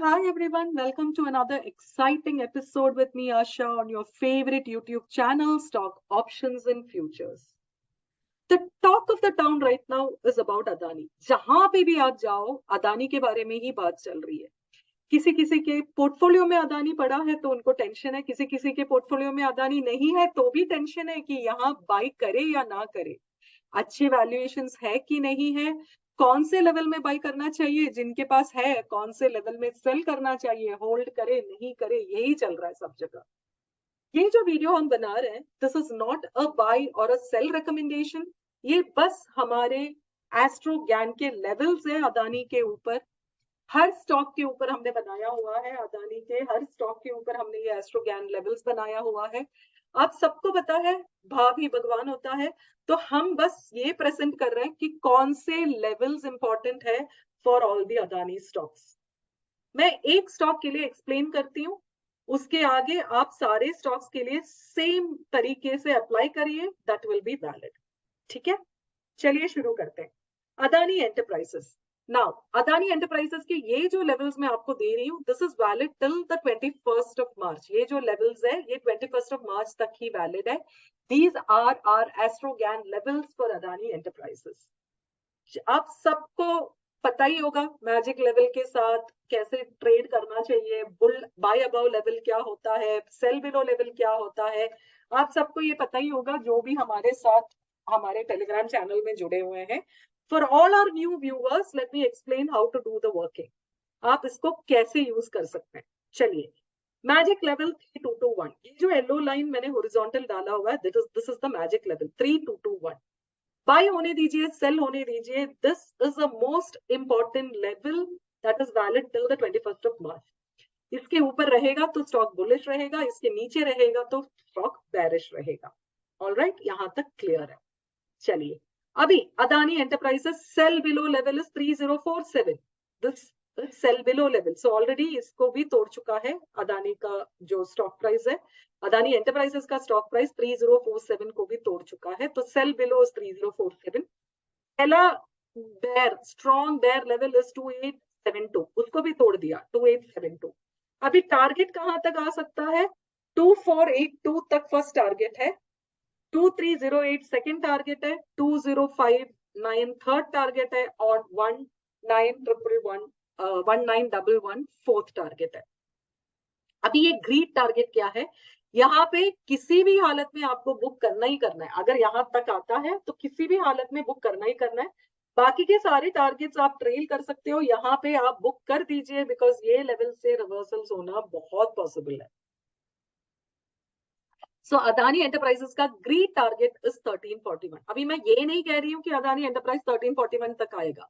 hi everyone. Welcome to another exciting episode with me, Asha, on your favorite YouTube channel, Stock Options and Futures. The talk of the town right now is about Adani. जहां पे भी आप जाओ, अदानी के बारे में ही बात चल रही है. किसी किसी के पोर्टफोलियो में अदानी पड़ा है तो उनको टेंशन है, किसी किसी के पोर्टफोलियो में अदानी नहीं है तो भी टेंशन है कि यहाँ बाई करे या ना करे, अच्छे वैल्यूएशंस है कि नहीं है, कौन से लेवल में बाई करना चाहिए, जिनके पास है कौन से लेवल में सेल करना चाहिए, होल्ड करे नहीं करे, यही चल रहा है सब जगह. ये जो वीडियो हम बना रहे हैं, this is not a by और अ सेल रिकमेंडेशन. ये बस हमारे एस्ट्रो ज्ञान के लेवल्स है अदानी के ऊपर. हर स्टॉक के ऊपर हमने बनाया हुआ है, अदानी के हर स्टॉक के ऊपर हमने ये एस्ट्रो ज्ञान लेवल्स बनाया हुआ है. आप सबको पता है भाव ही भगवान होता है, तो हम बस ये प्रेजेंट कर रहे हैं कि कौन से लेवल्स इंपॉर्टेंट है for all the Adani stocks. मैं एक स्टॉक के लिए एक्सप्लेन करती हूँ, उसके आगे आप सारे स्टॉक्स के लिए सेम तरीके से अप्लाई करिए, दैट विल बी वैलिड. ठीक है, चलिए शुरू करते हैं. Adani enterprises. Now Adani enterprises के ये जो लेवल्स मैं आपको दे रही हूँ, this is valid till the 21st of March. ये जो लेवल्स है ये 21st ऑफ मार्च तक ही वैलिड है. These are are estrogen levels for Adani enterprises. आप सबको पता ही होगा मैजिक लेवल के साथ कैसे ट्रेड करना चाहिए, बुल बाय अबव लेवल क्या होता है, सेल बिलो लेवल क्या होता है. आप सबको ये पता ही होगा जो भी हमारे साथ हमारे टेलीग्राम चैनल में जुड़े हुए हैं. For all our new viewers, let me explain how to do the working. आप इसको कैसे यूज कर सकते हैं. चलिए, मैजिक लेवल 3221, ये जो येलो लाइन मैंने हॉरिजॉन्टल डाला हुआ है, this is the magic level 3221. Buy होने दीजिए, सेल होने दीजिए. This is the most important level that is valid till the 21st of March. इसके ऊपर रहेगा तो स्टॉक बुलिश रहेगा, इसके नीचे रहेगा तो स्टॉक बेरिश रहेगा. ऑलराइट, यहां तक क्लियर है. चलिए, अभी Adani enterprises cell below level is 3047. This cell below level, so already इसको भी तोड़ चुका है. अदानी का जो स्टॉक प्राइस है, अदानी एंटरप्राइजेस का स्टॉक प्राइस 3047 को भी तोड़ चुका है, तो सेल बिलो इज 3047. पहला bear strong bear level is 2872, उसको भी तोड़ दिया 2872. अभी टारगेट कहां तक आ सकता है? 2482 तक फर्स्ट टारगेट है, 2308 सेकेंड टारगेट है, 2059 थर्ड टारगेट है और 1911 फोर्थ टारगेट है. अभी ये ग्रीड टारगेट क्या है? यहाँ पे किसी भी हालत में आपको बुक करना ही करना है. अगर यहाँ तक आता है तो किसी भी हालत में बुक करना ही करना है. बाकी के सारे टारगेट्स आप ट्रेल कर सकते हो, यहाँ पे आप बुक कर दीजिए, बिकॉज ये लेवल से रिवर्सल्स होना बहुत पॉसिबल है. सो अदानी एंटरप्राइजेस का ग्रीड टारगेट इज 1341. अभी मैं ये नहीं कह रही हूँ कि अदानी एंटरप्राइज 1341 तक आएगा,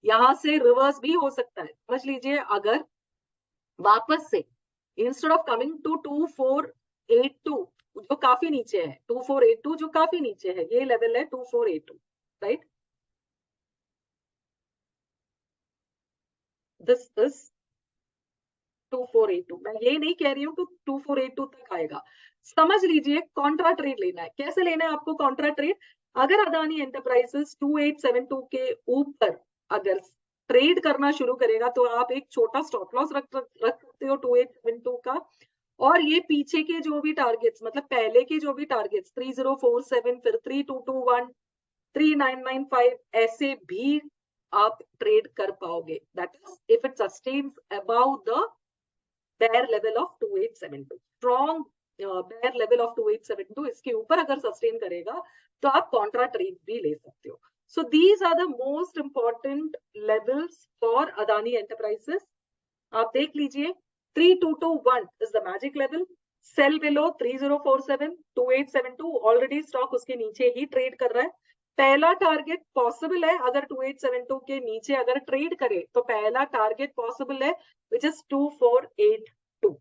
यहां से रिवर्स भी हो सकता है. समझ लीजिए, अगर वापस से इंस्टेड ऑफ कमिंग टू 2482, जो काफी नीचे है, 2482 जो काफी नीचे है, ये लेवल है 2482, राइट. This is 2482. मैं ये नहीं कह रही हूँ कि 2482 तक आएगा. समझ लीजिए, कॉन्ट्रा ट्रेड लेना है. कैसे लेना है आपको कॉन्ट्रा ट्रेड? अगर अदानी एंटरप्राइजेस 2872 के ऊपर अगर ट्रेड करना शुरू करेगा तो आप एक छोटा स्टॉप लॉस रख सकते हो 2872 का. और ये पीछे के जो भी टारगेट्स, मतलब पहले के जो भी टारगेट्स 3047, फिर 3221, 3995, ऐसे भी आप ट्रेड कर पाओगे. That is if it sustains above the bear level of 2872, strong bear level of 2872, इसके ऊपर अगर सस्टेन करेगा तो आप कॉन्ट्रा ट्रेड भी ले सकते हो. So these are the most important levels for Adani enterprises. आप देख लीजिए, 3221 is the magic level. Sell below 3047, 2872, already stock उसके नीचे ही ट्रेड कर रहा है. पहला टारगेट पॉसिबल है, अगर 2872 के नीचे अगर ट्रेड करे तो पहला टारगेट पॉसिबल है, विच इज 2482.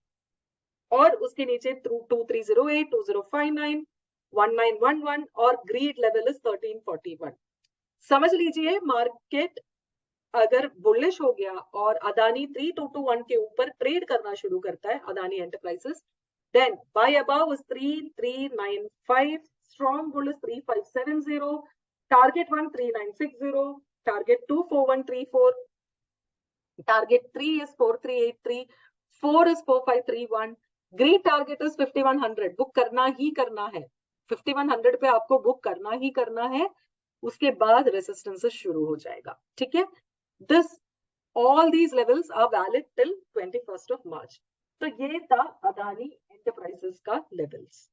और उसके नीचे 2308, 2059, 1911 और ग्रीड लेवल इज 1341. समझ लीजिए, मार्केट अगर बुलिश हो गया और अदानी 3221 के ऊपर ट्रेड करना शुरू करता है, Adani Enterprises, then buy above is 3395, strong bull is 3570, target 1 3960, target 24134, Target 3 is 4383, 4 is 4531, greed target is 5100. Book करना ही करना है, 5100 पे आपको बुक करना ही करना है, उसके बाद रेसिस्टेंस शुरू हो जाएगा, ठीक है। This all these levels are valid till 21st of March. तो ये था अदानी एंटरप्राइजेस का लेवल्स।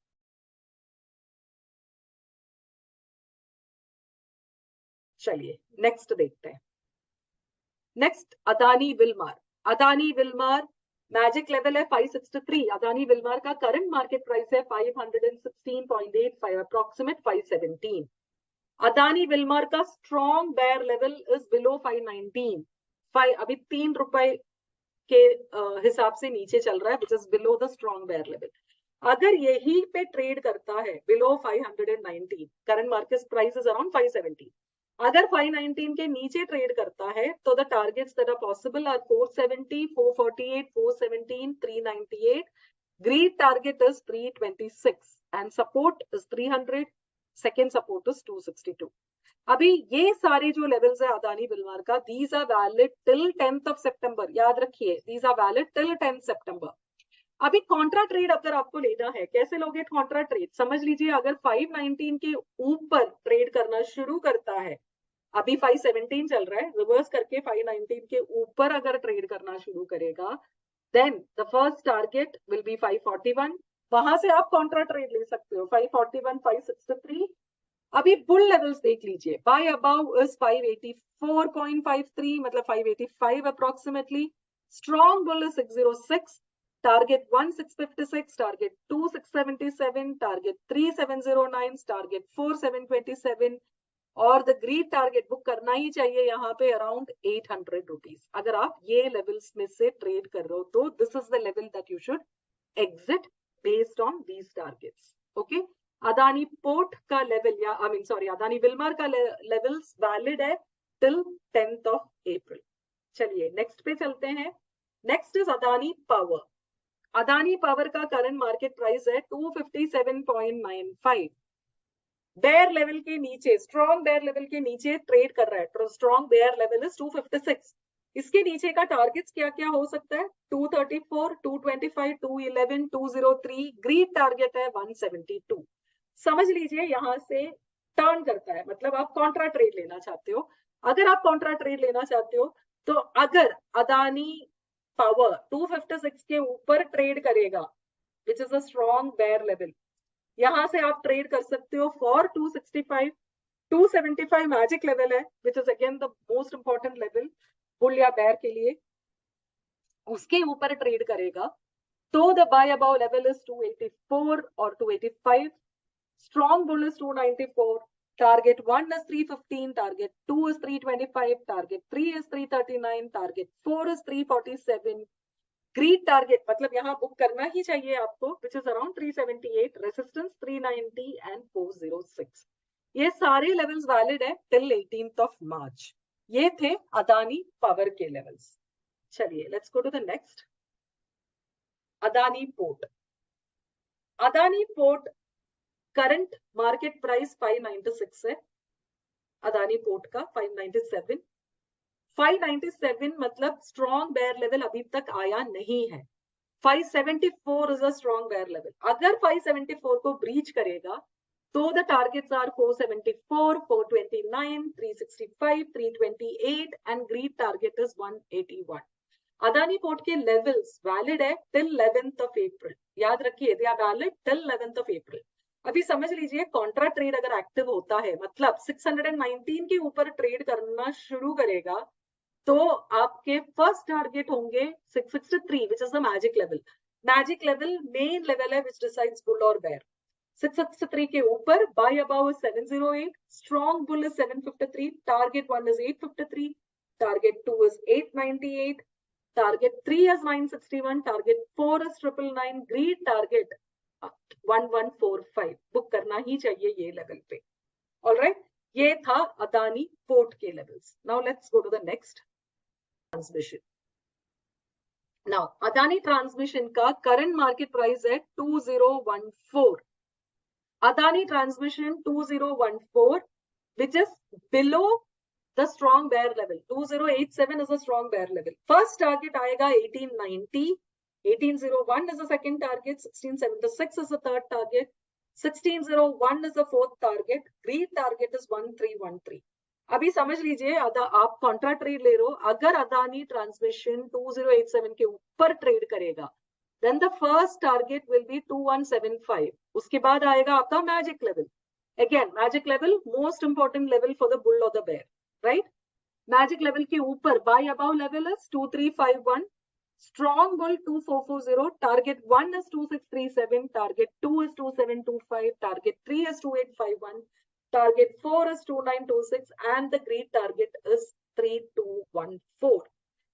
चलिए नेक्स्ट देखते हैं। Next Adani Wilmar. Adani Wilmar magic level है 563। अदानी विलमार का करंट मार्केट प्राइस है 516.85, अप्रोक्सीमेट 517। अदानी विलमार का strong bear level is below 519, अभी 3 रुपए के हिसाब से नीचे चल रहा है, which is below the strong bear level. अगर यही पे ट्रेड करता है below 519, current market price is around 570, अगर 519 के नीचे ट्रेड करता है तो the targets that are possible are 470, 448, 417, 398, greed target is 326 and support is 300, second support is 262। अभी ये सारे जो लेवल्स है अदानी विलमार का, these are valid till 10th of September, याद रखिए, these are valid till 10th September। अभी कॉन्ट्रा ट्रेड अगर आपको लेना है, कैसे लोगे कॉन्ट्रा ट्रेड? समझ लीजिए अगर 519 के ऊपर ट्रेड करना शुरू करता है, अभी 517 चल रहा है, रिवर्स करके 519 के ऊपर अगर ट्रेड करना शुरू करेगा, then the first target will be 541, वहां से आप कॉन्ट्रा ट्रेड ले सकते हो 541, 563। अभी बुल लेवल्स देख लीजिए, बाय अबव इज 584.53, मतलब 585 approximately, strong bull is 606, target 1 656, target 2 677, target 3 709, target 4 727, और द ग्रीड टारगेट बुक करना ही चाहिए यहाँ पे अराउंड 800 रुपीज। अगर आप ये लेवल्स में से ट्रेड कर रहे हो तो this is the level that you should exit based on these targets, okay. Adani port का लेवल, या I mean sorry, Adani Wilmar का लेवल्स वैलिड है टिल 10th of April। चलिए नेक्स्ट पे चलते हैं। Next is Adani power. Adani power का करंट मार्केट प्राइस है 257.95, बेयर लेवल के नीचे, स्ट्रॉन्ग बेयर लेवल के नीचे ट्रेड कर रहा है, स्ट्रॉन्ग बेयर लेवल इज 256। इसके नीचे का टारगेट्स क्या क्या हो सकता है? 234, 225, 211, 203, ग्रीड टारगेट है 172। समझ लीजिए यहां से टर्न करता है, मतलब आप कॉन्ट्रा ट्रेड लेना चाहते हो। अगर आप कॉन्ट्रा ट्रेड लेना चाहते हो तो अगर अदानी पावर 256 के ऊपर ट्रेड करेगा, which is a strong bear level, यहां से आप ट्रेड कर सकते हो फॉर 265। 275 मैजिक लेवल है, which is again the most important level bull या बेयर के लिए। उसके ऊपर ट्रेड करेगा तो the buy above level is 284 और 285, strong bull is 294, target 1 is 315, target 2 is 325, target 3 is 339, target 4 is 347, greed target मतलब यहाँ बुक करना ही चाहिए आपको, which is around 378, resistance 390 and 406। ये सारे लेवल्स वैलिड है टिल 18th of March। ये थे अदानी पावर के लेवल्स। चलिए let's go to the next, Adani Port. Adani Port current market price 596 है, अदानी पोर्ट का 597। 597 मतलब स्ट्रॉन्ग बेयर लेवल अभी तक आया नहीं है। 574 is a strong bear level. अगर 574 को ब्रीच करेगा तो the targets are 474, 429, 365, 328 and greed target is 181। Adani Port के लेवल्स वैलिड है टिल 11th of April। याद रखिए they are valid till 11th of April। अभी समझ लीजिए कॉन्ट्रा ट्रेड अगर एक्टिव होता है, मतलब 619 के ऊपर ट्रेड करना शुरू करेगा, तो आपके फर्स्ट टारगेट होंगे 663, which is the magic level. Magic level main level है विच डिसाइड्स बुल और बेयर। 663 के ऊपर buy above 708, strong bull is 753, target 1 is 853, target 2 is 898, target 3 is 961, target 4 is 999, greed target 1145। Book करना ही चाहिए ये level पे। ऑलराइट, ये था अदानी पोर्ट के levels. Now let's go to the next, transmission. Now Adani transmission का करंट मार्केट प्राइस है 2014। Adani transmission 2014 which is below the strong bear level. 2087 is a strong bear level. First target आएगा 1890. 1801 is the second target. 1676 is the third target. 1601 is the fourth target. Green target is 1313. अभी समझ लीजिए, आप Contra trade ले रहे हो, अगर Adani transmission 2087 के ऊपर ट्रेड करेगा, then the first target will be 2175. उसके बाद आएगा आपका magic level. Again, magic level, most important level for the bull or the bear, right? Magic level के ऊपर buy above level is 2351. Strong bull 2440. Target 1 is 2637. Target 2 is 2725. Target 3 is 2851. Target 4 is 2926. And the great target is 3214.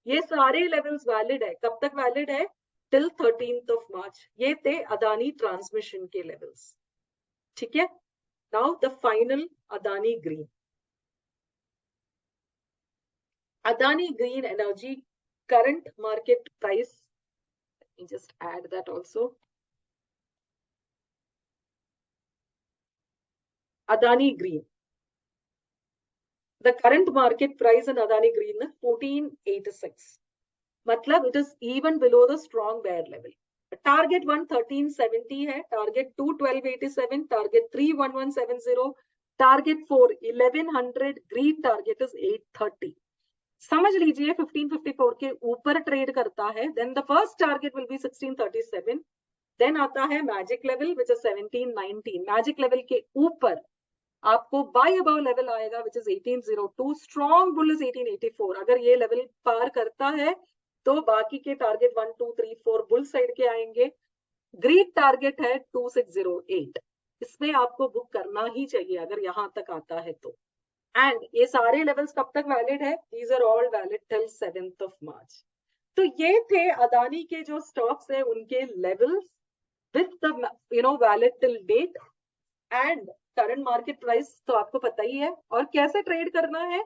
ये सारे levels valid है. कब तक valid है? Till 13th of March. ये थे अदानी ट्रांसमिशन के levels. ठीक है? Now the final Adani Green. Adani Green Energy current market price. Let me just add that also. Adani Green. The current market price in Adani Green is 1486. Matlab it is even below the strong bear level. Target 1 1370 है, target 2 1287, target 3 1170, target 4 1100, green target is 830. समझ लीजिए 1554 के ऊपर trade करता है, then the first target will be 1637. then आता है magic level which is 1719. Magic level के ऊपर आपको बाय अबव लेवल आएगा which is 1802. Strong bull is 1884. अगर ये लेवल पार करता है तो बाकी के टारगेट 1 2 3 4 बुल साइड के आएंगे. ग्रीन टारगेट है 2608. इसमें आपको बुक करना ही चाहिए अगर यहां तक आता है तो. एंड ये सारे लेवल्स कब तक वैलिड है? These are all valid till 7th of March. तो ये थे अदानी के जो स्टॉक्स है उनके levels with the valid till date and current market price. तो आपको पता ही है, और कैसे ट्रेड करना है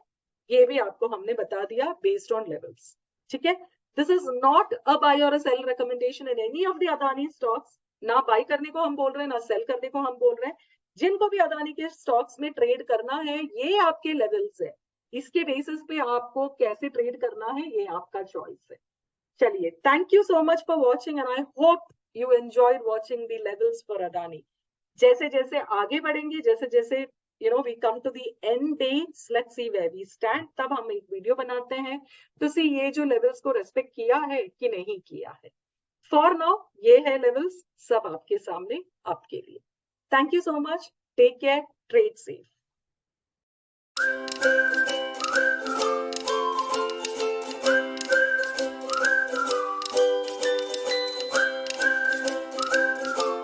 ये भी आपको हमने बता दिया बेस्ड ऑन लेवल्स. ठीक है? This is not a buy or a sell recommendation in any of the Adani stocks. ना बाय करने को हम बोल रहे हैं, ना सेल करने को हम बोल रहे हैं. जिनको भी अदानी के स्टॉक्स में ट्रेड करना है, ये आपके लेवल्स है. इसके बेसिस पे आपको कैसे ट्रेड करना है ये आपका चॉइस है. चलिए, thank you so much for watching and I hope you enjoyed watching the levels for Adani. जैसे जैसे आगे बढ़ेंगे, जैसे जैसे we come to the end days, let's see where we stand. तब हम एक वीडियो बनाते हैं तो सी ये जो लेवल्स को रेस्पेक्ट किया है कि नहीं किया है. फॉर नाउ ये है लेवल्स, सब आपके सामने आपके लिए. Thank you so much. Take care. Trade safe.